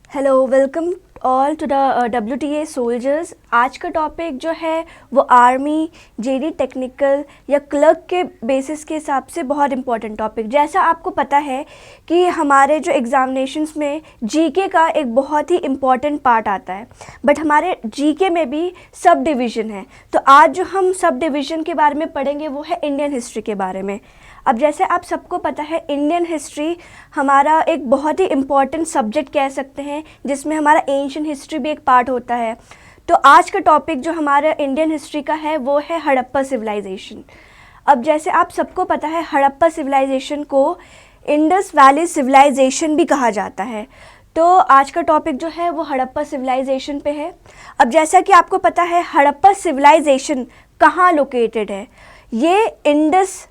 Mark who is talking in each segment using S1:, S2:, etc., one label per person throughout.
S1: Hello, welcome all to the WTA soldiers. आज का topic जो है वो आर्मी, जेडी टेक्निकल या क्लर्क के बेसिस के हिसाब से बहुत इम्पॉर्टेंट टॉपिक। जैसा आपको पता है कि हमारे जो एग्ज़ामिनेशंस में जीके का एक बहुत ही इम्पॉर्टेंट पार्ट आता है, बट हमारे जीके में भी सब डिवीज़न है। तो आज जो हम सब डिवीज़न के बारे में पढ़ेंगे वो है इंडियन हिस्ट्री के बारे में। अब जैसे आप सबको पता है, इंडियन हिस्ट्री हमारा एक बहुत ही इम्पॉर्टेंट सब्जेक्ट कह सकते हैं, जिसमें हमारा एंशियंट हिस्ट्री भी एक पार्ट होता है। तो आज का टॉपिक जो हमारा इंडियन हिस्ट्री का है वो है हड़प्पा सिविलाइजेशन। अब जैसे आप सबको पता है, हड़प्पा सिविलाइजेशन को इंडस वैली सिविलाइजेशन भी कहा जाता है। तो आज का टॉपिक जो है वो हड़प्पा सिविलाइजेशन पे है। अब जैसा कि आपको पता है, हड़प्पा सिविलाइजेशन कहाँ लोकेटेड है? ये इंडस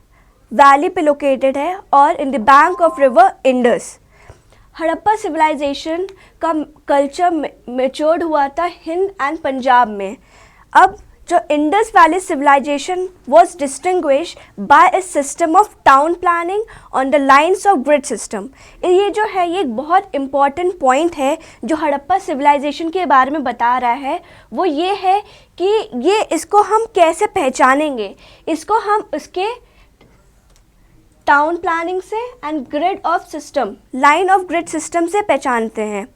S1: वैली पे लोकेटेड है और in the bank of river Indus. Harappa civilization का कल्चर मैच्योर्ड हुआ था हिंद एंड पंजाब में। अब जो Indus valley civilization was distinguished by a system of town planning on the lines of grid system. ये जो है ये एक बहुत इम्पॉर्टेंट पॉइंट है जो हड़प्पा सिविलाइजेशन के बारे में बता रहा है। वो ये है कि ये इसको हम कैसे पहचानेंगे, इसको हम उसके टाउन प्लानिंग से and grid of system, line of grid system से पहचानते हैं।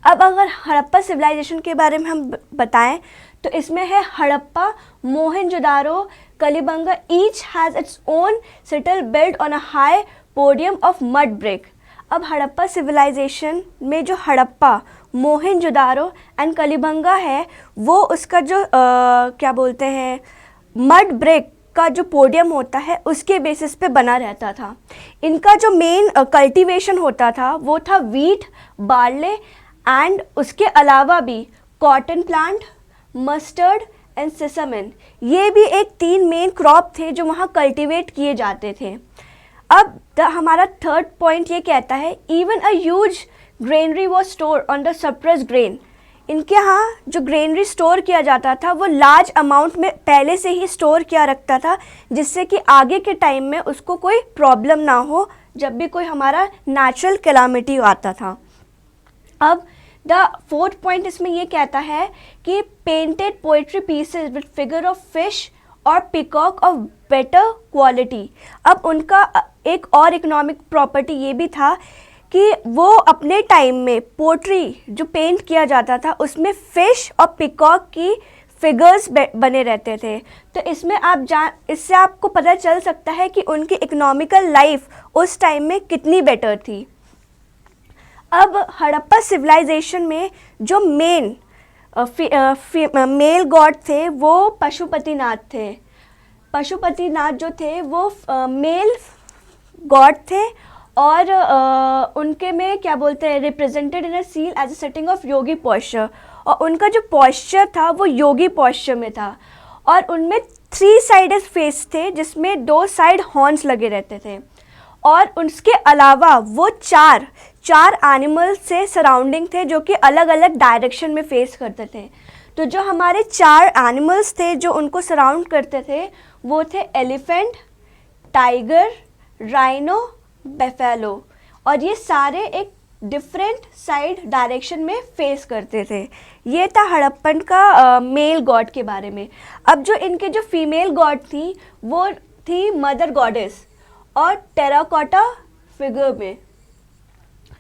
S1: अब अगर हड़प्पा सिविलाइजेशन के बारे में हम बताएं तो इसमें है Harappa, Mohenjodaro, Kalibangan, each has its own citadel built on a high podium of mud brick. अब हड़प्पा सिविलाइजेशन में जो हड़प्पा, मोहनजोदारो एंड कलिबंगा है वो उसका जो क्या बोलते हैं, मड ब्रिक का जो पोडियम होता है उसके बेसिस पे बना रहता था। इनका जो मेन कल्टीवेशन होता था वो था वीट, बार्ले एंड उसके अलावा भी कॉटन प्लांट, मस्टर्ड एंड सिसमन। ये भी एक 3 मेन क्रॉप थे जो वहाँ कल्टीवेट किए जाते थे। अब हमारा थर्ड पॉइंट ये कहता है, even a huge granary was store on the surplus grain. इनके यहाँ जो ग्रेनरी स्टोर किया जाता था वो लार्ज अमाउंट में पहले से ही स्टोर किया रखता था, जिससे कि आगे के टाइम में उसको कोई प्रॉब्लम ना हो जब भी कोई हमारा नेचुरल कैलामिटी आता था। अब द फोर्थ पॉइंट इसमें ये कहता है कि painted poetry pieces with figure of fish और पिकॉक ऑफ बेटर क्वालिटी। अब उनका एक और इकोनॉमिक प्रॉपर्टी ये भी था कि वो अपने टाइम में पोट्री जो पेंट किया जाता था उसमें फ़िश और पिकॉक की फिगर्स बने रहते थे। तो इसमें इससे आपको पता चल सकता है कि उनकी इकोनॉमिकल लाइफ उस टाइम में कितनी बेटर थी। अब हड़प्पा सिविलाइजेशन में जो मेन मेल गॉड थे वो पशुपतिनाथ थे। पशुपतिनाथ जो थे वो मेल गॉड थे और उनके में क्या बोलते हैं, represented in a seal as a setting of yogi posture. और उनका जो पॉस्चर था वो योगी पॉस्चर में था और उनमें 3 साइडेड फेस थे जिसमें 2 साइड हॉर्न्स लगे रहते थे। और उसके अलावा वो चार एनिमल से सराउंडिंग थे जो कि अलग अलग डायरेक्शन में फेस करते थे। तो जो हमारे 4 एनिमल्स थे जो उनको सराउंड करते थे वो थे एलिफेंट, टाइगर, राइनो, बेफेलो। और ये सारे एक डिफरेंट साइड डायरेक्शन में फेस करते थे। ये था हड़प्पन का मेल गॉड के बारे में। अब जो इनके जो फीमेल गॉड थी वो थी मदर गॉडेस और टेराकोटा फिगर में।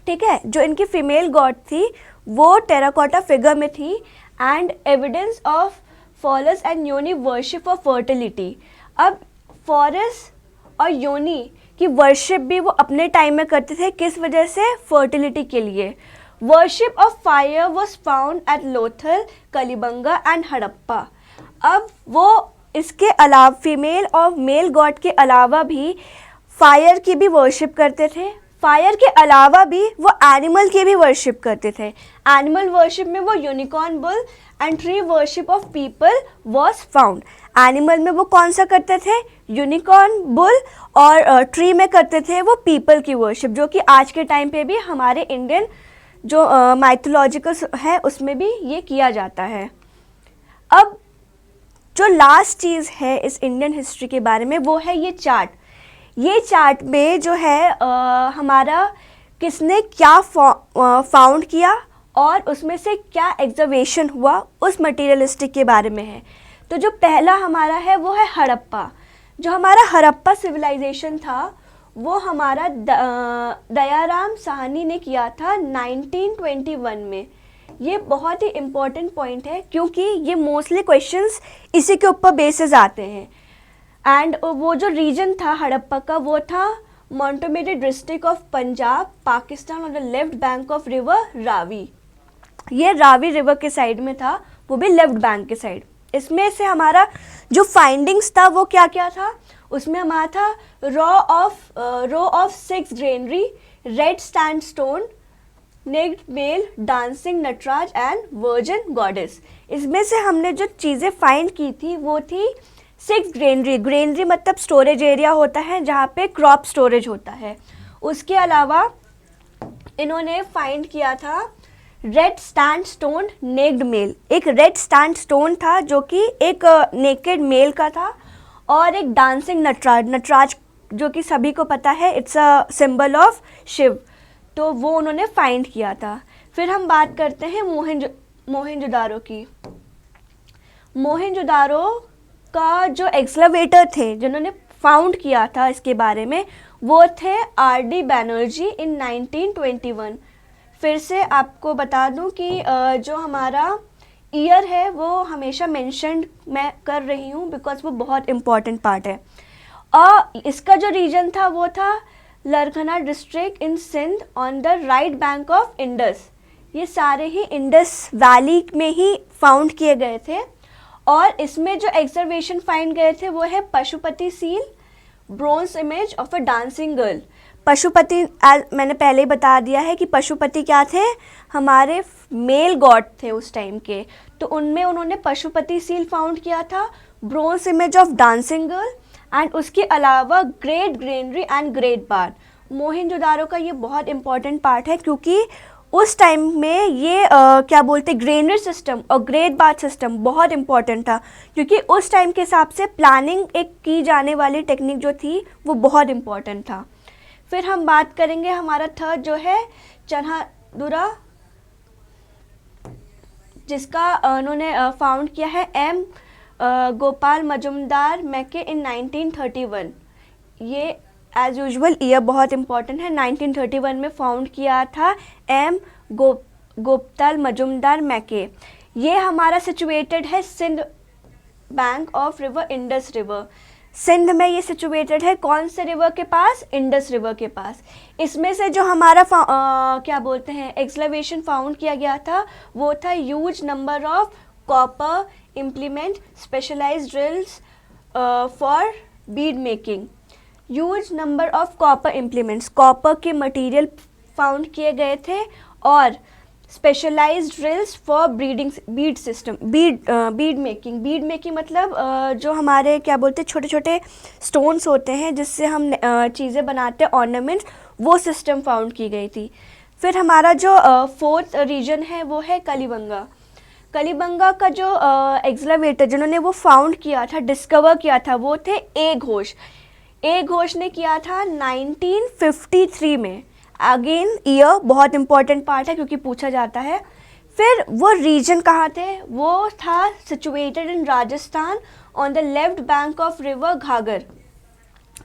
S1: ठीक है, जो इनकी फीमेल गॉड थी वो टेराकोटा फिगर में थी। And evidence of false and योनी वर्शिप ऑफ फर्टिलिटी। अब फॉरस और योनी कि वर्शिप भी वो अपने टाइम में करते थे, किस वजह से? फर्टिलिटी के लिए। Worship of fire was found at Lothal, Kalibangan and Harappa. अब वो इसके अलावा फीमेल और मेल गॉड के अलावा भी फायर की भी वर्शिप करते थे। फायर के अलावा भी वो एनिमल की भी वर्शिप करते थे। एनिमल वर्शिप में वो unicorn bull and tree worship of people was found. Animal में वो कौन सा करते थे? Unicorn bull. और ट्री में करते थे वो पीपल की वर्शिप, जो कि आज के टाइम पे भी हमारे इंडियन जो माइथोलॉजिकल है उसमें भी ये किया जाता है। अब जो लास्ट चीज़ है इस इंडियन हिस्ट्री के बारे में वो है ये चार्ट। ये चार्ट में जो है हमारा किसने क्या फाउंड किया और उसमें से क्या एग्जर्वेशन हुआ उस मटीरियलिस्टिक के बारे में है। तो जो पहला हमारा है वो है हड़प्पा। जो हमारा हड़प्पा सिविलाइजेशन था वो हमारा दयाराम साहनी ने किया था 1921 में। ये बहुत ही इम्पोर्टेंट पॉइंट है क्योंकि ये मोस्टली क्वेश्चंस इसी के ऊपर बेसिस आते हैं। एंड वो जो रीजन था हड़प्पा का वो था Montgomery district of Punjab, Pakistan, on the left bank of river Ravi. ये रावी रिवर के साइड में था, वो भी लेफ्ट बैंक के साइड। इसमें से हमारा जो फाइंडिंग्स था वो क्या क्या था, उसमें हमारा था row of 6 granary, red sandstone, naked male, dancing Nataraj and virgin goddess. इसमें से हमने जो चीज़ें फाइंड की थी वो थी 6 ग्रेनरी। ग्रेनरी मतलब स्टोरेज एरिया होता है जहाँ पे क्रॉप स्टोरेज होता है। उसके अलावा इन्होंने फाइंड किया था रेड सैंडस्टोन नेक्ड मेल। एक रेड सैंडस्टोन था जो कि एक नेकेड मेल का था, और एक डांसिंग नटराज, नटराज जो कि सभी को पता है it's a symbol of Shiva, तो वो उन्होंने फाइंड किया था। फिर हम बात करते हैं मोहनजोदारो की। मोहनजोदारो का जो एक्सकवेटर थे जिन्होंने फाउंड किया था इसके बारे में वो थे आर.डी. बैनर्जी इन 1921। फिर से आपको बता दूं कि जो हमारा ईयर है वो हमेशा मेंशन्ड मैं कर रही हूँ बिकॉज वो बहुत इम्पॉर्टेंट पार्ट है। और इसका जो रीजन था वो था Larkana district in Sindh on the right bank of Indus. ये सारे ही इंडस वैली में ही फाउंड किए गए थे। और इसमें जो एक्सर्वेशन फाइंड गए थे वो है Pashupati seal, bronze image of a dancing girl. Pashupati मैंने पहले ही बता दिया है कि पशुपति क्या थे, हमारे मेल गॉड थे उस टाइम के, तो उनमें उन्होंने पशुपति सील फाउंड किया था, bronze image of dancing girl, and उसके अलावा ग्रेट ग्रेनरी एंड ग्रेट बार। मोहनजोदारो का ये बहुत इंपॉर्टेंट पार्ट है क्योंकि उस टाइम में ये क्या बोलते ग्रेनरी सिस्टम और ग्रेट बार सिस्टम बहुत इंपॉर्टेंट था, क्योंकि उस टाइम के हिसाब से प्लानिंग एक की जाने वाली टेक्निक जो थी वो बहुत इंपॉर्टेंट था। फिर हम बात करेंगे हमारा थर्ड जो है चन्हादुरा, जिसका उन्होंने फाउंड किया है एम गोपाल मजुमदार मैके इन 1931। ये एज यूजुअल ईयर बहुत इंपॉर्टेंट है। 1931 में फाउंड किया था एम गोपाल मजुमदार मैके। ये हमारा सिचुएटेड है Sindh bank of river, Indus river. Sindh में ये सिचुएटेड है कौन से रिवर के पास, इंडस रिवर के पास। इसमें से जो हमारा क्या बोलते हैं एक्सकवेशन फाउंड किया गया था वो था huge number of copper implement, specialized drills for bead making. Huge number of copper implements, copper के मटेरियल फाउंड किए गए थे, और specialized drills for breeding bead system, bead making मतलब जो हमारे क्या बोलते हैं छोटे छोटे स्टोन्स होते हैं जिससे हम चीज़ें बनाते हैं ऑर्नामेंट्स, वो सिस्टम फाउंड की गई थी। फिर हमारा जो फोर्थ रीजन है वो है कलिबंगा। कलिबंगा का जो एक्सकवेटर जिन्होंने वो फाउंड किया था, डिस्कवर किया था, वो थे ए घोष। ए घोष ने किया था 1953 में। अगेन ईयर बहुत इंपॉर्टेंट पार्ट है क्योंकि पूछा जाता है। फिर वो रीजन कहाँ थे, वो था situated in Rajasthan on the left bank of river Ghaggar.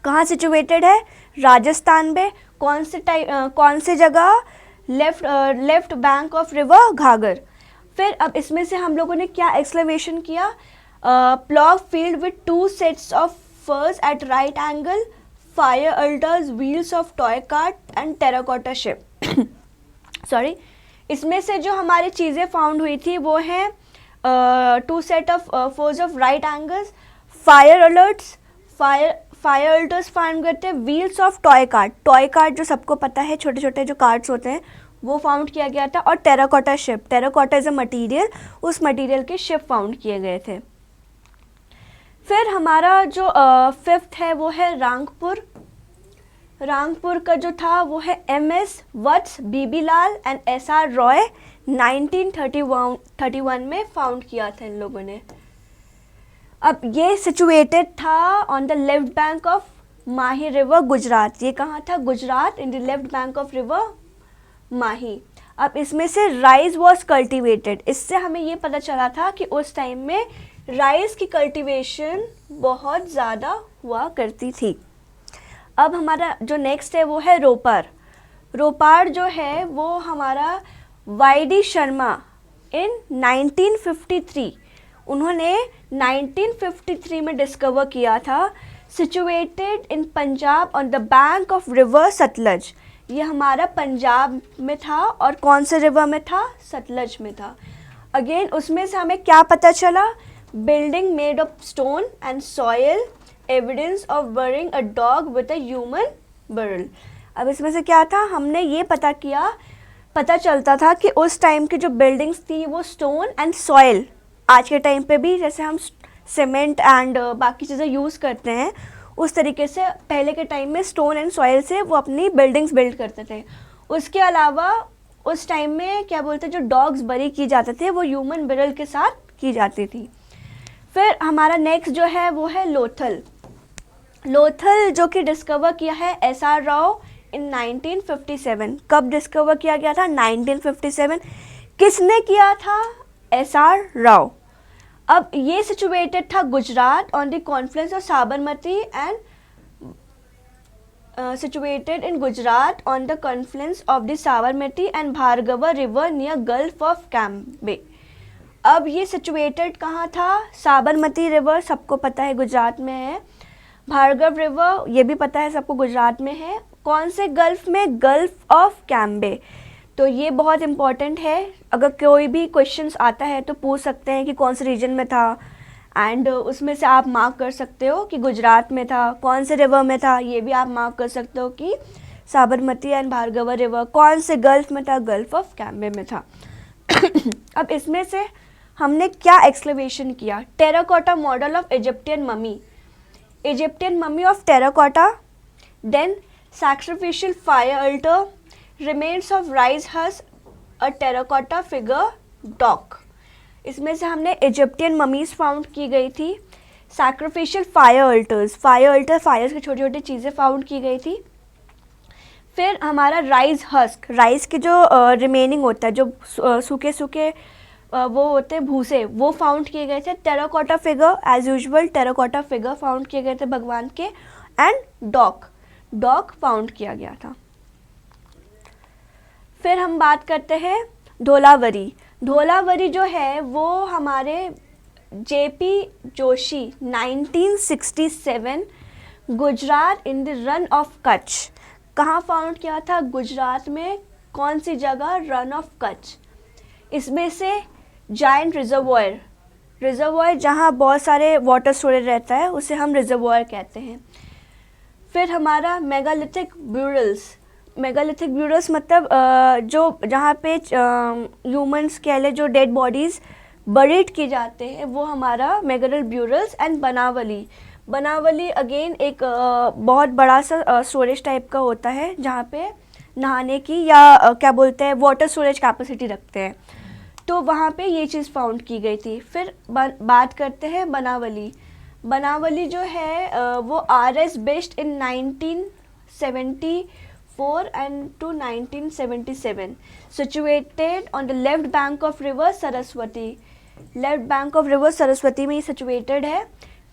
S1: कहाँ सिचुएटेड है, राजस्थान में। कौन से जगह, left bank of river Ghaggar. फिर अब इसमें से हम लोगों ने क्या एक्सकवेशन किया, plough field with 2 sets of furrows at right angle, fire altars, wheels of toy cart and terracotta ship. Sorry, इसमें से जो हमारी चीज़ें फाउंड हुई थी वो हैं 2 set of force of right angles, fire altars found करते हैं, व्हील्स ऑफ टॉय कार्ट जो सबको पता है छोटे छोटे जो कार्ट्स होते हैं वो फाउंड किया गया था, और terracotta ship, terracotta is a material, उस मटीरियल के शिप फाउंड किए गए थे। फिर हमारा जो फिफ्थ है वो है रांगपुर। रांगपुर का जो था वो है M S. Vats, B B Lal and S R. Roy 1931 में फाउंड किया था इन लोगों ने। अब ये सिचुएटेड था on the left bank of Mahi river, Gujarat. ये कहाँ था, Gujarat, in the left bank of river Mahi. अब इसमें से राइस वॉज कल्टिवेटेड, इससे हमें ये पता चला था कि उस टाइम में राइस की कल्टिवेशन बहुत ज़्यादा हुआ करती थी। अब हमारा जो नेक्स्ट है वो है रोपर। रोपार जो है वो हमारा वाई.डी. शर्मा इन 1953, उन्होंने 1953 में डिस्कवर किया था, situated in Punjab on the bank of river Sutlej. ये हमारा पंजाब में था और कौन से रिवर में था? सतलज में था। अगेन उसमें से हमें क्या पता चला? Building made of stone and soil, evidence of burying a dog with a human burial. अब इसमें से क्या था? हमने ये पता चलता था कि उस टाइम की जो बिल्डिंग्स थी वो स्टोन एंड सॉयल, आज के टाइम पे भी जैसे हम सीमेंट एंड बाकी चीज़ें यूज़ करते हैं उस तरीके से पहले के टाइम में स्टोन एंड सॉयल से वो अपनी बिल्डिंग्स बिल्ड करते थे। उसके अलावा उस टाइम में क्या बोलते हैं, जो डॉग्स बरी की जाते थे वो ह्यूमन बिरल के साथ की जाती थी। फिर हमारा नेक्स्ट जो है वो है लोथल। लोथल जो कि डिस्कवर किया है एस.आर. राव इन 1957। कब डिस्कवर किया गया था? 1957। किसने किया था? एस.आर. राव। अब ये सिचुएटेड था Gujarat on the Confluence of Sabarmati and situated in Gujarat on the confluence of the Sabarmati and Bhargava river near Gulf of Cambay। अब ये सिचुएटेड कहाँ था? साबरमती रिवर सबको पता है गुजरात में है, भार्गव रिवर ये भी पता है सबको गुजरात में है। कौन से गल्फ में? Gulf of Cambay. तो ये बहुत इम्पॉर्टेंट है, अगर कोई भी क्वेश्चंस आता है तो पूछ सकते हैं कि कौन से रीजन में था, एंड उसमें से आप मार्क कर सकते हो कि गुजरात में था। कौन से रिवर में था? ये भी आप मार्क कर सकते हो कि साबरमती एंड भार्गवा रिवर। कौन से गल्फ में था? गल्फ ऑफ कैम्बे में था। अब इसमें से हमने क्या एक्सक्लेमेशन किया? Terracotta model of Egyptian mummy, Egyptian mummy of terracotta, then sacrificial fire altar, remains of rice husk, a terracotta figure dog. इसमें से हमने इजिप्टियन ममीज फाउंड की गई थी, सैक्रिफिशियल फायर अल्टर्स, फायर्स की छोटी छोटी चीज़ें फाउंड की गई थी। फिर हमारा राइस हस्क, राइस के जो रिमेनिंग होता है, जो सूखे सूखे वो होते हैं भूसे, वो फाउंड किए गए थे। Terracotta figure, as usual terracotta figure found किए गए थे भगवान के, एंड डॉग फाउंड किया गया था। फिर हम बात करते हैं धोलावरी। धोलावरी जो है वो हमारे J P. Joshi 1967 Gujarat in the Rann of Kutch. कहाँ फाउंड किया था? गुजरात में। कौन सी जगह? रन ऑफ कच्छ। इसमें से जायंट रिजर्वॉयर जहाँ बहुत सारे वाटर स्टोरेज रहता है उसे हम रिजर्वॉयर कहते हैं। फिर हमारा मेगालिथिक ब्यूरल्स मतलब जो जहाँ पे ह्यूमंस कह ले जो डेड बॉडीज़ बरीड की जाते हैं वो हमारा मेगालिथिक ब्यूरल्स। एंड बनावली अगेन एक बहुत बड़ा सा स्टोरेज टाइप का होता है जहाँ पे नहाने की या क्या बोलते हैं वाटर स्टोरेज कैपेसिटी रखते हैं, तो वहाँ पे ये चीज़ फाउंड की गई थी। फिर बात करते हैं बनावली जो है वो R.S. Bisht in 1974 and to 1977, situated on the left bank of river Saraswati. Left bank of river Saraswati में ही सिचुएटेड है।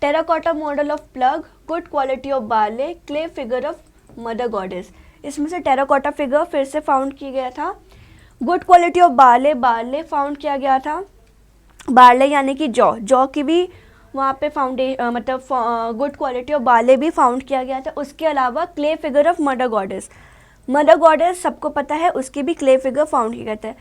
S1: Terracotta model of plough, good quality of barley, clay figure of mother goddess. इसमें से टेराकोटा फिगर फिर से found किया गया था। गुड क्वालिटी ऑफ बाले फाउंड किया गया था। बाले यानी कि जौ की भी वहाँ पे मतलब गुड क्वालिटी ऑफ बाले भी फाउंड किया गया था। उसके अलावा clay figure of mother goddess सबको पता है, उसकी भी क्ले फिगर फाउंड किया गया था।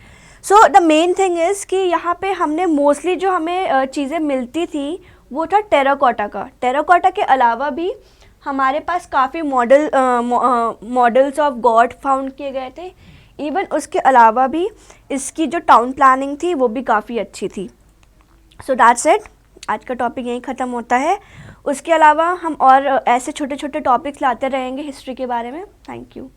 S1: So the main thing is कि यहाँ पे हमने मोस्टली जो हमें चीज़ें मिलती थी वो था टेराकोटा के अलावा भी हमारे पास काफ़ी मॉडल्स ऑफ गॉड फाउंड किए गए थे। इवन उसके अलावा भी इसकी जो टाउन प्लानिंग थी वो भी काफ़ी अच्छी थी। सो दैट्स इट, आज का टॉपिक यहीं ख़त्म होता है। उसके अलावा हम और ऐसे छोटे छोटे टॉपिक्स लाते रहेंगे हिस्ट्री के बारे में। Thank you.